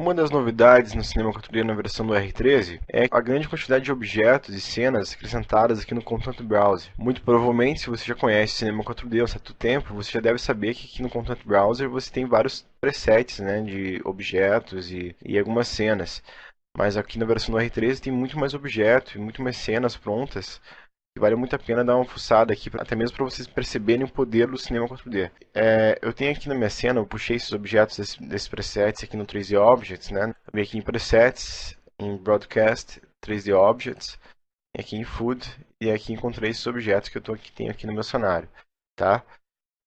Uma das novidades no cinema 4D na versão do R13 é a grande quantidade de objetos e cenas acrescentadas aqui no Content Browser. Muito provavelmente, se você já conhece o cinema 4D há um certo tempo, você já deve saber que aqui no Content Browser você tem vários presets, né, de objetos e algumas cenas. Mas aqui na versão do R13 tem muito mais objetos e muito mais cenas prontas. E vale muito a pena dar uma fuçada aqui, até mesmo para vocês perceberem o poder do cinema 4D. Eu tenho aqui na minha cena, eu puxei esses objetos desses presets aqui no 3D Objects, né? Eu vim aqui em Presets, em Broadcast, 3D Objects, e aqui em Food, e aqui encontrei esses objetos que tenho aqui no meu cenário, tá?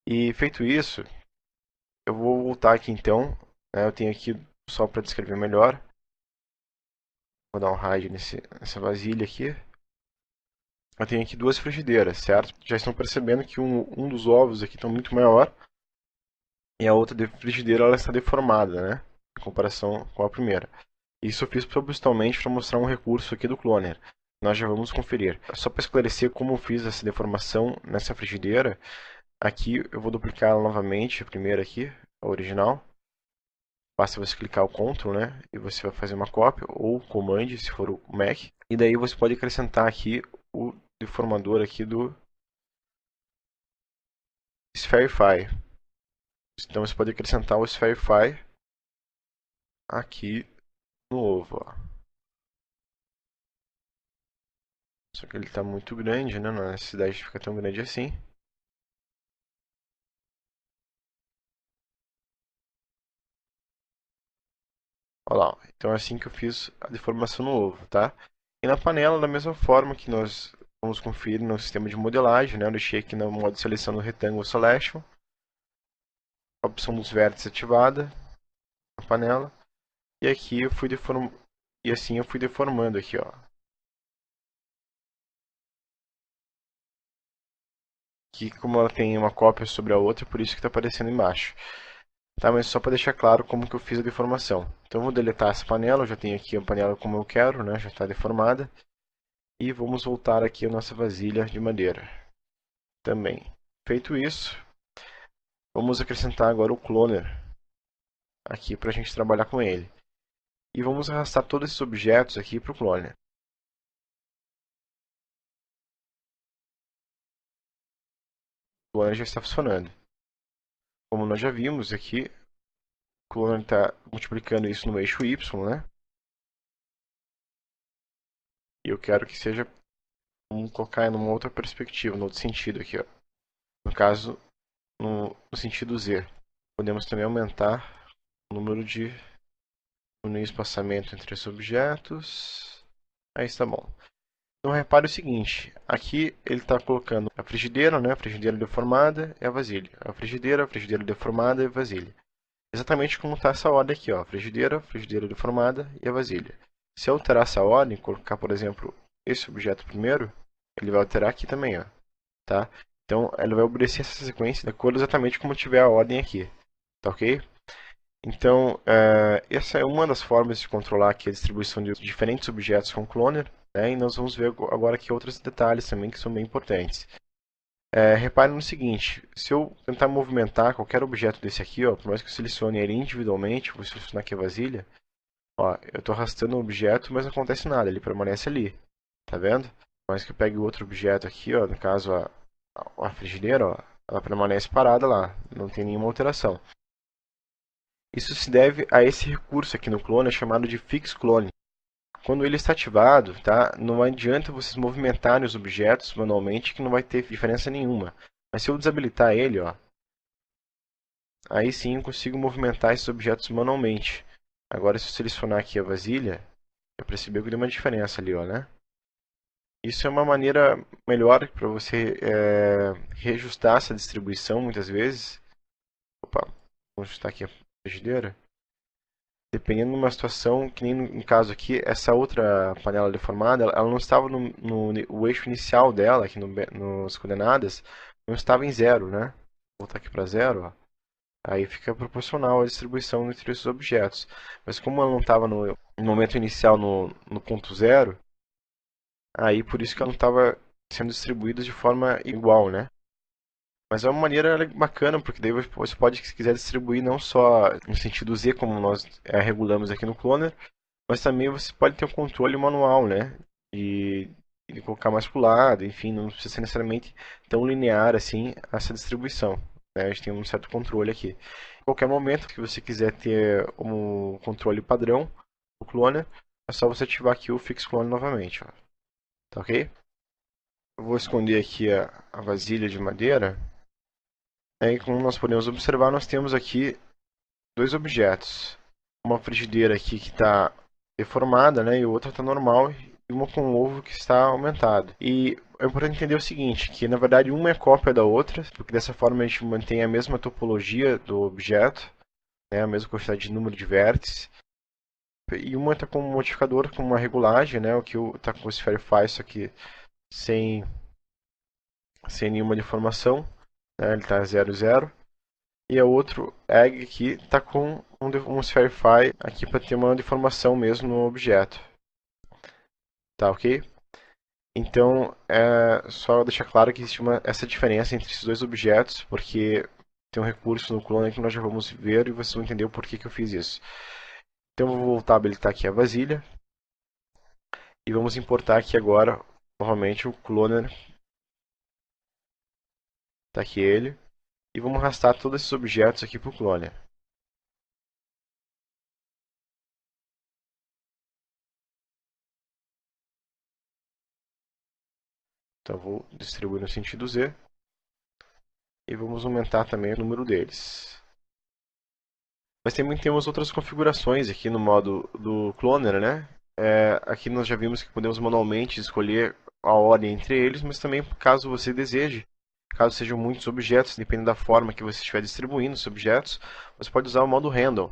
E feito isso, eu vou voltar aqui então, né? Eu tenho aqui, só para descrever melhor, vou dar um hide nessa vasilha aqui. Eu tenho aqui duas frigideiras, certo? Já estão percebendo que um dos ovos aqui está muito maior e a outra frigideira ela está deformada, né? Em comparação com a primeira. Isso eu fiz propositalmente para mostrar um recurso aqui do Cloner. Nós já vamos conferir. Só para esclarecer como eu fiz essa deformação nessa frigideira, aqui eu vou duplicar ela novamente, a primeira aqui, a original. Basta você clicar o Ctrl, né? E você vai fazer uma cópia, ou Command, se for o Mac. E daí você pode acrescentar aqui o deformador aqui do Spherify. Então você pode acrescentar o Spherify aqui no ovo. Ó. Só que ele está muito grande, né? Não é necessidade de ficar tão grande assim. Olha lá. Ó. Então é assim que eu fiz a deformação no ovo, tá? E na panela, da mesma forma que nós vamos conferir no sistema de modelagem, né? Eu deixei aqui no modo de seleção do Rectangle Selection. A opção dos vértices ativada na panela. E aqui eu fui E assim eu fui deformando aqui, ó. Que como ela tem uma cópia sobre a outra, por isso que está aparecendo embaixo. Tá, mas só para deixar claro como que eu fiz a deformação. Então eu vou deletar essa panela, eu já tenho aqui a panela como eu quero, né? Já está deformada. E vamos voltar aqui a nossa vasilha de madeira. Também. Feito isso, vamos acrescentar agora o cloner aqui para a gente trabalhar com ele. E vamos arrastar todos esses objetos aqui para o cloner. O cloner já está funcionando. Como nós já vimos aqui, o cloner está multiplicando isso no eixo Y, né? E eu quero que seja, vamos colocar em uma outra perspectiva, no outro sentido aqui, ó. No caso, no sentido Z. Podemos também aumentar o número de diminuir o espaçamento entre os objetos. Aí está bom. Então repare o seguinte, aqui ele está colocando a frigideira, né? A frigideira deformada e a vasilha. A frigideira deformada e a vasilha. Exatamente como está essa ordem aqui, ó. Frigideira deformada e a vasilha. Se eu alterar essa ordem, colocar, por exemplo, esse objeto primeiro, ele vai alterar aqui também, ó. Tá? Então, ele vai obedecer essa sequência de acordo exatamente como tiver a ordem aqui. Tá ok? Então, essa é uma das formas de controlar aqui a distribuição de diferentes objetos com Cloner. Né? E nós vamos ver agora aqui outros detalhes também que são bem importantes. Repare no seguinte, se eu tentar movimentar qualquer objeto desse aqui, ó, por mais que eu selecione ele individualmente, vou selecionar aqui a vasilha, ó, eu estou arrastando o objeto, mas não acontece nada, ele permanece ali. Tá vendo? Por mais que eu pegue outro objeto aqui, ó, no caso a frigideira, ó, ela permanece parada lá, não tem nenhuma alteração. Isso se deve a esse recurso aqui no clone chamado de Fix Clone. Quando ele está ativado, tá, não adianta vocês movimentarem os objetos manualmente que não vai ter diferença nenhuma. Mas se eu desabilitar ele, ó, aí sim eu consigo movimentar esses objetos manualmente. Agora se eu selecionar aqui a vasilha, já percebeu que deu uma diferença ali, ó, né? Isso é uma maneira melhor para você reajustar essa distribuição muitas vezes. Opa, vamos ajustar aqui a frigideira. Dependendo de uma situação, que nem no caso aqui, essa outra panela deformada, ela não estava o eixo inicial dela, aqui nos coordenadas, não estava em zero, né? Vou voltar aqui para zero, ó. Aí fica proporcional a distribuição entre esses objetos. Mas como ela não estava no momento inicial no ponto zero, aí por isso que ela não estava sendo distribuída de forma igual, né? Mas é uma maneira bacana, porque daí você pode, se quiser, distribuir não só no sentido Z, como nós regulamos aqui no Cloner, mas também você pode ter um controle manual, né? E, e colocar mais para o lado, enfim, não precisa ser necessariamente tão linear assim essa distribuição, né? A gente tem um certo controle aqui. Em qualquer momento que você quiser ter um controle padrão do Cloner, é só você ativar aqui o Fix Clone novamente, ó. Tá ok? Eu vou esconder aqui a vasilha de madeira. Aí, como nós podemos observar, nós temos aqui dois objetos. Uma frigideira aqui que está deformada, né, e outra está normal, e uma com um ovo que está aumentado. E é importante entender o seguinte, que na verdade uma é cópia da outra, porque dessa forma a gente mantém a mesma topologia do objeto, né, a mesma quantidade de número de vértices. E uma está com um modificador, com uma regulagem, né, o que está com o Spherify, só que sem, sem nenhuma deformação, né, ele está 0, 0. E a outro egg aqui está com um Spherify aqui para ter uma deformação mesmo no objeto. Tá ok? Então, é só deixar claro que existe essa diferença entre esses dois objetos, porque tem um recurso no clone que nós já vamos ver e vocês vão entender o porquê que eu fiz isso. Então, eu vou voltar a habilitar aqui a vasilha e vamos importar aqui agora, novamente, o cloner. Tá aqui ele. E vamos arrastar todos esses objetos aqui para o cloner. Então, vou distribuir no sentido Z. E vamos aumentar também o número deles. Mas também temos outras configurações aqui no modo do Cloner, né? Aqui nós já vimos que podemos manualmente escolher a ordem entre eles, mas também caso você deseje, caso sejam muitos objetos, dependendo da forma que você estiver distribuindo os objetos, você pode usar o modo Handle,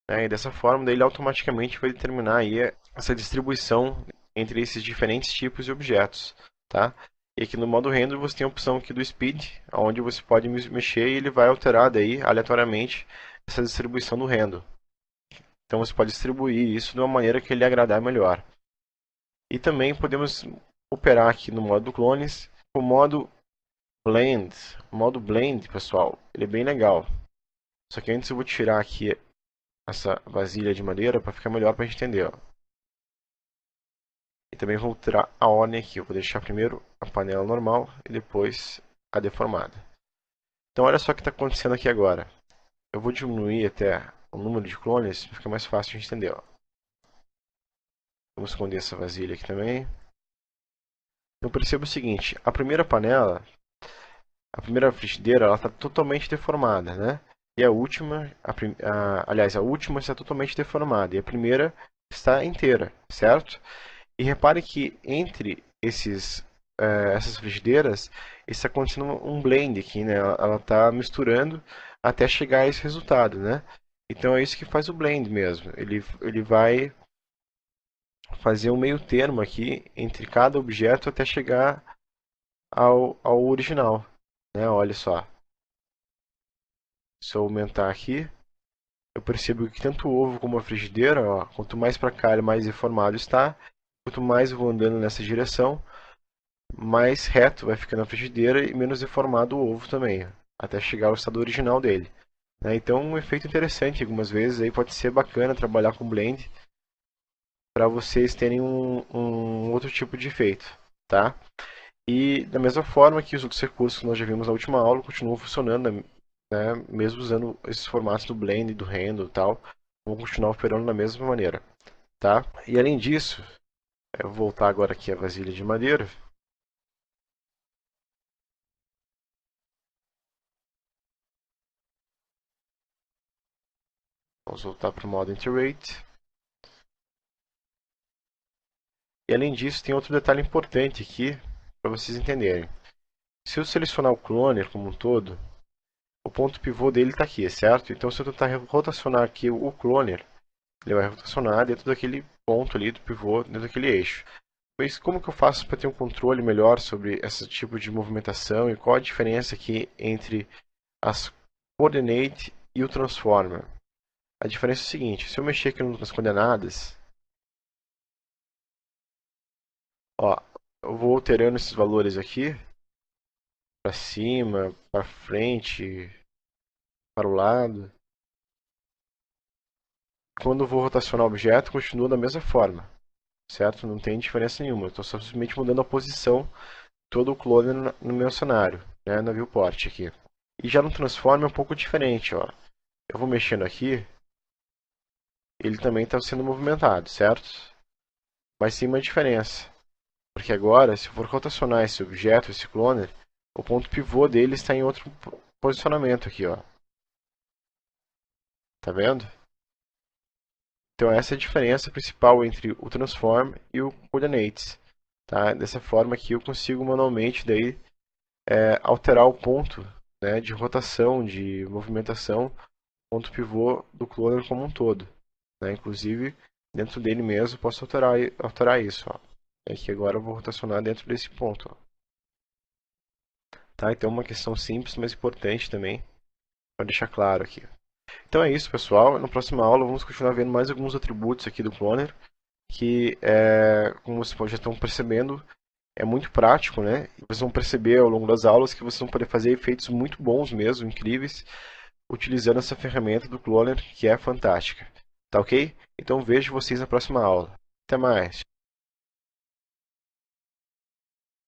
né? E dessa forma, daí ele automaticamente vai determinar aí essa distribuição entre esses diferentes tipos de objetos, tá? E aqui no modo Handle você tem a opção aqui do Speed, onde você pode mexer e ele vai alterar daí aleatoriamente essa distribuição do Handle. Então você pode distribuir isso de uma maneira que lhe agradar melhor. E também podemos operar aqui no modo clones com o modo Blend. O modo Blend, pessoal, ele é bem legal. Só que antes eu vou tirar aqui essa vasilha de madeira para ficar melhor para a gente entender. Ó. E também vou tirar a ordem aqui. Eu vou deixar primeiro a panela normal e depois a deformada. Então olha só o que está acontecendo aqui agora. Eu vou diminuir até o número de clones para ficar mais fácil de entender. Ó. Vamos esconder essa vasilha aqui também. Eu percebo o seguinte, a primeira panela, a primeira frigideira, ela está totalmente deformada, né? E a última, aliás, a última está totalmente deformada e a primeira está inteira, certo? E repare que entre essas frigideiras está acontecendo um blend aqui, né? Ela está misturando até chegar a esse resultado, né? Então é isso que faz o blend mesmo. Ele vai fazer um meio termo aqui entre cada objeto até chegar ao original, né? Olha só. Se eu aumentar aqui, eu percebo que tanto o ovo como a frigideira, ó, quanto mais para cá, mais deformado está. Quanto mais eu vou andando nessa direção, mais reto vai ficando a frigideira e menos deformado o ovo também, até chegar ao estado original dele. Né? Então, um efeito interessante, algumas vezes aí pode ser bacana trabalhar com blend para vocês terem um outro tipo de efeito, tá? E da mesma forma que os outros recursos que nós já vimos na última aula continuam funcionando, né? Mesmo usando esses formatos do blend, do render e tal, vão continuar operando da mesma maneira, tá? E além disso, eu vou voltar agora aqui à vasilha de madeira. Vamos voltar para o modo Iterate. E além disso, tem outro detalhe importante aqui para vocês entenderem. Se eu selecionar o cloner como um todo, o ponto pivô dele está aqui, certo? Então se eu tentar rotacionar aqui o cloner, ele vai rotacionar dentro daquele ponto ali do pivô, dentro daquele eixo. Mas como que eu faço para ter um controle melhor sobre esse tipo de movimentação e qual a diferença aqui entre as coordinate e o transformer? A diferença é o seguinte, se eu mexer aqui nas coordenadas, ó, eu vou alterando esses valores aqui para cima, para frente, para o lado. Quando eu vou rotacionar o objeto, continua da mesma forma, certo? Não tem diferença nenhuma. Eu estou simplesmente mudando a posição de todo o clone no meu cenário, né, na viewport aqui. E já no transform é um pouco diferente, ó. Eu vou mexendo aqui, ele também está sendo movimentado, certo? Mas tem uma diferença, porque agora, se eu for rotacionar esse objeto, esse cloner, o ponto pivô dele está em outro posicionamento aqui, ó. Tá vendo? Então essa é a diferença principal entre o transform e o coordinates. Tá? Dessa forma aqui eu consigo manualmente daí, alterar o ponto, né, de rotação, de movimentação, ponto pivô do cloner como um todo. Né? Inclusive, dentro dele mesmo, posso alterar isso. Ó. Aqui agora eu vou rotacionar dentro desse ponto. Ó. Tá? Então, uma questão simples, mas importante também, para deixar claro aqui. Então é isso, pessoal. Na próxima aula, vamos continuar vendo mais alguns atributos aqui do Cloner, que, como vocês já estão percebendo, é muito prático, né? E vocês vão perceber ao longo das aulas que vocês vão poder fazer efeitos muito bons mesmo, incríveis, utilizando essa ferramenta do Cloner, que é fantástica. Tá ok? Então vejo vocês na próxima aula. Até mais!